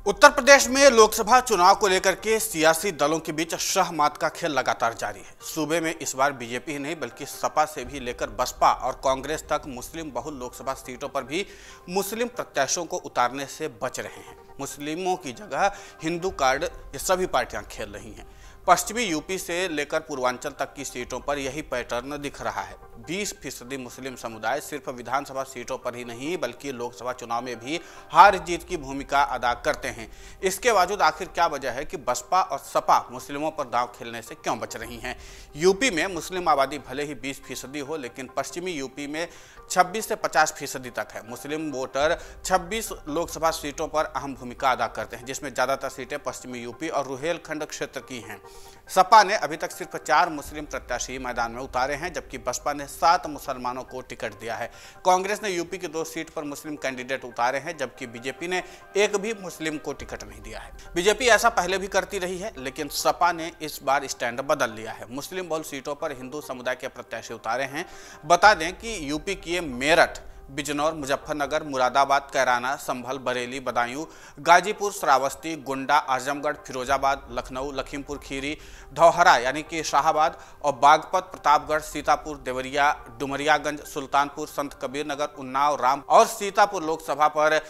उत्तर प्रदेश में लोकसभा चुनाव को लेकर के सियासी दलों के बीच शह-मात का खेल लगातार जारी है। सूबे में इस बार बीजेपी ही नहीं बल्कि सपा से भी लेकर बसपा और कांग्रेस तक मुस्लिम बहुल लोकसभा सीटों पर भी मुस्लिम प्रत्याशियों को उतारने से बच रहे हैं। मुस्लिमों की जगह हिंदू कार्ड ये सभी पार्टियां खेल रही हैं। पश्चिमी यूपी से लेकर पूर्वांचल तक की सीटों पर यही पैटर्न दिख रहा है। 20% मुस्लिम समुदाय सिर्फ विधानसभा सीटों पर ही नहीं बल्कि लोकसभा चुनाव में भी हार जीत की भूमिका अदा करते हैं। इसके बावजूद आखिर क्या वजह है कि बसपा और सपा मुस्लिमों पर दांव खेलने से क्यों बच रही हैं? यूपी में मुस्लिम आबादी भले ही 20% हो, लेकिन पश्चिमी यूपी में 26 से 50% तक है। मुस्लिम वोटर 26 लोकसभा सीटों पर अहम भूमिका अदा करते हैं, जिसमें ज़्यादातर सीटें पश्चिमी यूपी और रुहेलखंड क्षेत्र की हैं। सपा ने अभी तक सिर्फ 4 मुस्लिम प्रत्याशी मैदान में उतारे हैं, जबकि बसपा ने 7 मुसलमानों को टिकट दिया है। कांग्रेस ने यूपी की 2 सीट पर मुस्लिम कैंडिडेट उतारे हैं, जबकि बीजेपी ने एक भी मुस्लिम को टिकट नहीं दिया है। बीजेपी ऐसा पहले भी करती रही है, लेकिन सपा ने इस बार स्टैंड बदल लिया है। मुस्लिम बहुल सीटों पर हिंदू समुदाय के प्रत्याशी उतारे हैं। बता दें कि यूपी की मेरठ, बिजनौर, मुजफ्फरनगर, मुरादाबाद, कैराना, संभल, बरेली, बदायूं, गाजीपुर, श्रावस्ती, गोंडा, आजमगढ़, फिरोजाबाद, लखनऊ, लखीमपुर खीरी, धौहरा यानी कि शाहाबाद और बागपत, प्रतापगढ़, सीतापुर, देवरिया, डुमरियागंज, सुल्तानपुर, संत कबीर नगर, उन्नाव, राम और सीतापुर लोकसभा पर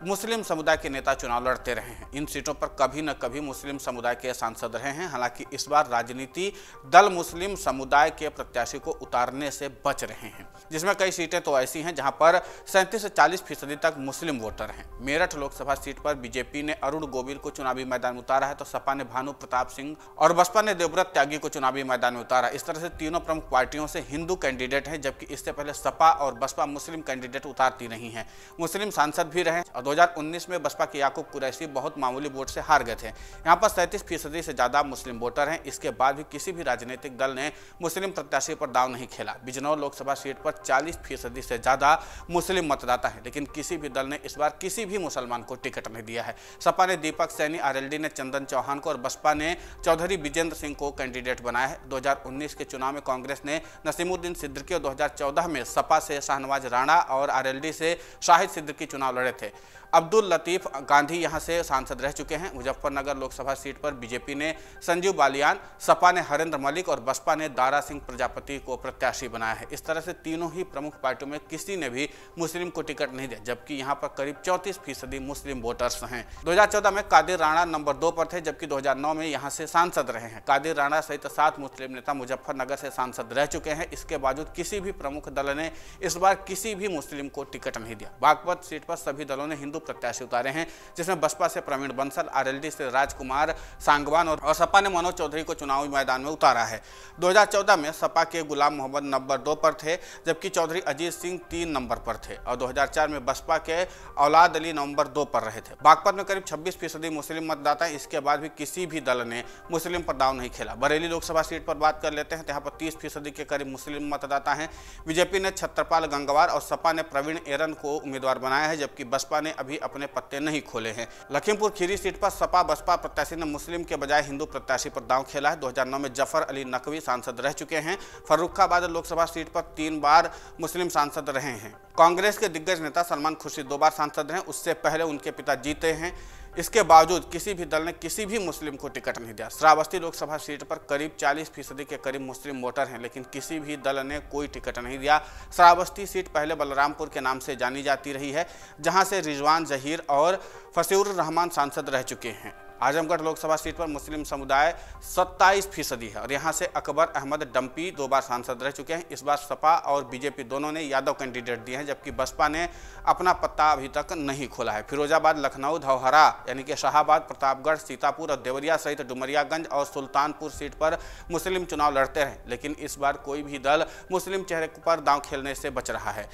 मुस्लिम समुदाय के नेता चुनाव लड़ते रहे हैं। इन सीटों पर कभी न कभी मुस्लिम समुदाय के सांसद रहे हैं। हालांकि इस बार राजनीति दल मुस्लिम समुदाय के प्रत्याशी को उतारने से बच रहे हैं, जिसमें कई सीटें तो ऐसी हैं जहां पर 37 से 40% तक मुस्लिम वोटर हैं। मेरठ लोकसभा सीट पर बीजेपी ने अरुण गोविल को चुनावी मैदान में उतारा है, तो सपा ने भानु प्रताप सिंह और बसपा ने देवव्रत त्यागी को चुनावी मैदान में उतारा। इस तरह से तीनों प्रमुख पार्टियों से हिंदू कैंडिडेट हैं, जबकि इससे पहले सपा और बसपा मुस्लिम कैंडिडेट उतारती रही हैं। मुस्लिम सांसद भी रहे। 2019 में बसपा के याकूब कुरैशी बहुत मामूली वोट से हार गए थे। यहाँ पर 37% से ज्यादा मुस्लिम वोटर हैं। इसके बाद भी किसी भी राजनीतिक दल ने मुस्लिम प्रत्याशी पर दांव नहीं खेला। बिजनौर लोकसभा सीट पर 40% से ज्यादा मुस्लिम मतदाता हैं, लेकिन किसी भी दल ने इस बार किसी भी मुसलमान को टिकट नहीं दिया है। सपा ने दीपक सैनी, आरएलडी ने चंदन चौहान को और बसपा ने चौधरी विजेंद्र सिंह को कैंडिडेट बनाया है। 2019 के चुनाव में कांग्रेस ने नसीमुद्दीन सिद्दीकी और 2014 में सपा से शाहनवाज राणा और आरएलडी से शाहिद सिद्दीकी चुनाव लड़े थे। अब्दुल लतीफ गांधी यहां से सांसद रह चुके हैं। मुजफ्फरनगर लोकसभा सीट पर बीजेपी ने संजीव बालियान, सपा ने हरेंद्र मलिक और बसपा ने दारा सिंह प्रजापति को प्रत्याशी बनाया है। इस तरह से तीनों ही प्रमुख पार्टियों में किसी ने भी मुस्लिम को टिकट नहीं दिया, जबकि यहां पर करीब 34% मुस्लिम वोटर्स हैं। 2014 में कादिर राणा नंबर 2 पर थे, जबकि 2009 में यहां से सांसद रहे हैं। कादिर राणा सहित 7 मुस्लिम नेता मुजफ्फरनगर से सांसद रह चुके हैं। इसके बावजूद किसी भी प्रमुख दल ने इस बार किसी भी मुस्लिम को टिकट नहीं दिया। बागपत सीट पर सभी दलों ने हिंदू प्रत्याशी उतारे हैं, जिसमें बसपा से प्रवीण बंसल, आरएलडी से राजकुमार सांगवान और सपा ने मनोज चौधरी को चुनावी मैदान में उतारा है। 2014 में सपा के गुलाम मोहम्मद नंबर 2 पर थे, जबकि चौधरी अजीत सिंह 3 नंबर पर थे और 2004 में बसपा के औलाद अली नंबर 2 पर रहे थे। बागपत में करीब 26% मुस्लिम मतदाता हैं। इसके बाद भी किसी भी दल ने मुस्लिम पर दांव नहीं खेला। बरेली लोकसभा सीट पर बात कर लेते हैं, यहाँ पर 30% के करीब मुस्लिम मतदाता हैं। बीजेपी ने छत्रपाल गंगवार और सपा ने प्रवीण एरन को उम्मीदवार बनाया है, जबकि बसपा ने अभी अपने पत्ते नहीं खोले हैं। लखीमपुर खीरी सीट पर सपा बसपा प्रत्याशी ने मुस्लिम के बजाय हिंदू प्रत्याशी पर दांव खेला है। 2009 में जफर अली नकवी सांसद रह चुके हैं। फर्रुखाबाद लोकसभा सीट पर 3 बार मुस्लिम सांसद रहे हैं। कांग्रेस के दिग्गज नेता सलमान खुर्शीद 2 बार सांसद रहे, उससे पहले उनके पिता जीते हैं। इसके बावजूद किसी भी दल ने किसी भी मुस्लिम को टिकट नहीं दिया। श्रावस्ती लोकसभा सीट पर करीब 40% के करीब मुस्लिम वोटर हैं, लेकिन किसी भी दल ने कोई टिकट नहीं दिया। श्रावस्ती सीट पहले बलरामपुर के नाम से जानी जाती रही है, जहां से रिजवान जहीर और फसीउर रहमान सांसद रह चुके हैं। आजमगढ़ लोकसभा सीट पर मुस्लिम समुदाय 27% है और यहां से अकबर अहमद डंपी 2 बार सांसद रह चुके हैं। इस बार सपा और बीजेपी दोनों ने यादव कैंडिडेट दिए हैं, जबकि बसपा ने अपना पत्ता अभी तक नहीं खोला है। फिरोजाबाद, लखनऊ, धौहरा यानी कि शाहाबाद, प्रतापगढ़, सीतापुर और देवरिया सहित डुमरियागंज और सुल्तानपुर सीट पर मुस्लिम चुनाव लड़ते रहे, लेकिन इस बार कोई भी दल मुस्लिम चेहरे पर दांव खेलने से बच रहा है।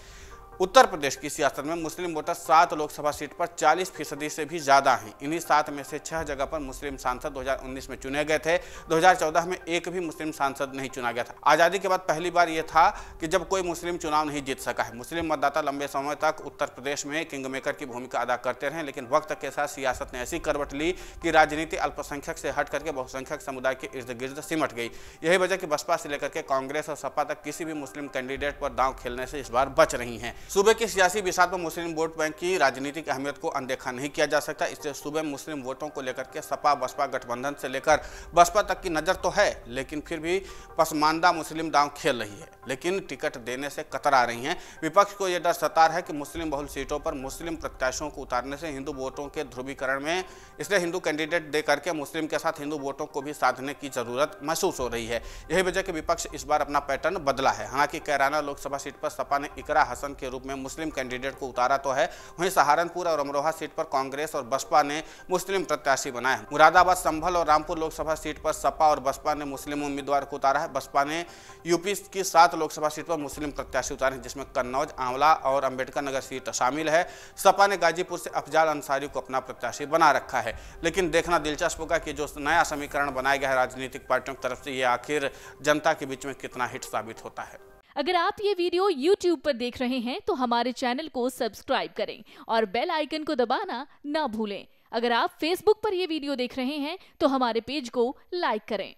उत्तर प्रदेश की सियासत में मुस्लिम वोटर 7 लोकसभा सीट पर 40% से भी ज़्यादा हैं। इन्हीं 7 में से 6 जगह पर मुस्लिम सांसद 2019 में चुने गए थे। 2014 में एक भी मुस्लिम सांसद नहीं चुना गया था। आज़ादी के बाद पहली बार यह था कि जब कोई मुस्लिम चुनाव नहीं जीत सका है। मुस्लिम मतदाता लंबे समय तक उत्तर प्रदेश में किंग मेकर की भूमिका अदा करते रहे, लेकिन वक्त के साथ सियासत ने ऐसी करवट ली कि राजनीति अल्पसंख्यक से हट करके बहुसंख्यक समुदाय के इर्द गिर्द सिमट गई। यही वजह कि बसपा से लेकर के कांग्रेस और सपा तक किसी भी मुस्लिम कैंडिडेट पर दांव खेलने से इस बार बच रही हैं। सूबे के सियासी विषाद में मुस्लिम वोट बैंक की राजनीतिक अहमियत को अनदेखा नहीं किया जा सकता। इसलिए सूबे में मुस्लिम वोटों को लेकर के सपा बसपा गठबंधन से लेकर बसपा तक की नज़र तो है, लेकिन फिर भी पसमानदा मुस्लिम दांव खेल रही है, लेकिन टिकट देने से कतरा रही हैं। विपक्ष को यह डर सता है कि मुस्लिम बहुल सीटों पर मुस्लिम प्रत्याशियों को उतारने से हिंदू वोटों के ध्रुवीकरण में, इसलिए हिंदू कैंडिडेट दे करके मुस्लिम के साथ हिंदू वोटों को भी साधने की जरूरत महसूस हो रही है। यही वजह कि विपक्ष इस बार अपना पैटर्न बदला है। हालांकि कैराना लोकसभा सीट पर सपा ने इकरा हसन के रूप में मुस्लिम कैंडिडेट को उतारा तो है, वहीं सहारनपुर और अमरोहा सीट पर कांग्रेस और बसपा ने मुस्लिम प्रत्याशी बनाए। मुरादाबाद, संभल और रामपुर लोकसभा सीट पर सपा और बसपा ने मुस्लिम उम्मीदवार को उतारा है। बसपा ने यूपी की 7 लोकसभा सीट पर मुस्लिम प्रत्याशी उतारे हैं, जिसमें कन्नौज, आंवला और अंबेडकर नगर सीट शामिल है। सपा ने गाजीपुर से अफजाल अंसारी को अपना प्रत्याशी बना रखा है। लेकिन देखना दिलचस्प होगा कि जो नया समीकरण बनाया गया है राजनीतिक पार्टियों की तरफ से, ये आखिर जनता के बीच में कितना हिट साबित होता है। अगर आप ये वीडियो YouTube पर देख रहे हैं तो हमारे चैनल को सब्सक्राइब करें और बेल आइकन को दबाना ना भूलें। अगर आप Facebook पर ये वीडियो देख रहे हैं तो हमारे पेज को लाइक करें।